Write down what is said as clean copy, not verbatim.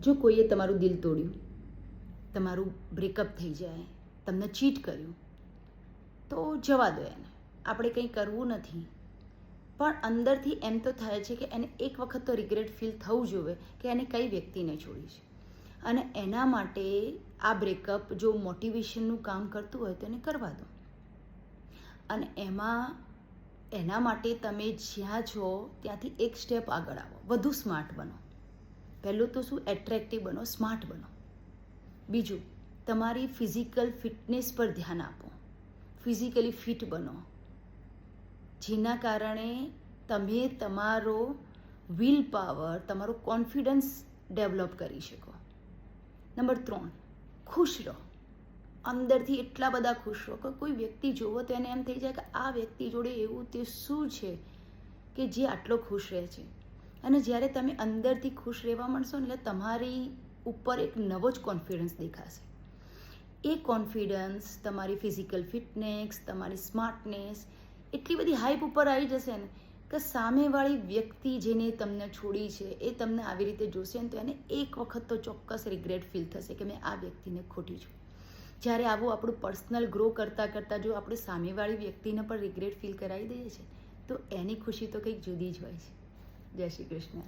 જો કોઈએ તમારું દિલ તોડ્યું, તમારું બ્રેકઅપ થઈ જાય, તમને ચીટ કર્યું, તો જવા દો એને, આપણે કંઈ કરવું નથી. પણ અંદરથી એમ તો થાય છે કે એને એક વખત તો રિગ્રેટ ફીલ થવું જોઈએ કે એને કઈ વ્યક્તિને છોડી છે. અને એના માટે આ બ્રેકઅપ જો મોટિવેશનનું કામ કરતું હોય તો એને કરવા દો. અને એના માટે તમે જ્યાં છો ત્યાંથી એક સ્ટેપ આગળ આવો, વધુ સ્માર્ટ બનો. પહેલું તો શું, એટ્રેક્ટિવ બનો, સ્માર્ટ બનો. બીજું, તમારી ફિઝિકલ ફિટનેસ પર ધ્યાન આપો, ફિઝિકલી ફિટ બનો, જેના કારણે તમે તમારો વિલ પાવર, તમારો કોન્ફિડન્સ ડેવલપ કરી શકો. નંબર 3, ખુશ રહો. અંદરથી એટલા બધા ખુશ રહો કે કોઈ વ્યક્તિ જોવો તો એને એમ થઈ જાય કે આ વ્યક્તિ જોડે એવું તે શું છે કે જે આટલો ખુશ રહે છે. અને જ્યારે તમે અંદરથી ખુશ રહેવા માંડશો ને એટલે તમારી ઉપર એક નવો જ કોન્ફિડન્સ દેખાશે. એ કોન્ફિડન્સ, તમારી ફિઝિકલ ફિટનેસ, તમારી સ્માર્ટનેસ એટલી બધી હાઈપ ઉપર આવી જશે ને કે સામેવાળી વ્યક્તિ જેને તમને છોડી છે એ તમને આવી રીતે જોશે ને તો એને એક વખત તો ચોક્કસ રિગ્રેટ ફીલ થશે કે મેં આ વ્યક્તિને ખોટી છું. જ્યારે આવું આપણું પર્સનલ ગ્રો કરતાં કરતાં જો આપણે સામેવાળી વ્યક્તિને પણ રિગ્રેટ ફીલ કરાવી દઈએ છીએ તો એની ખુશી તો કંઈક જુદી જ હોય છે. જય શ્રી કૃષ્ણ.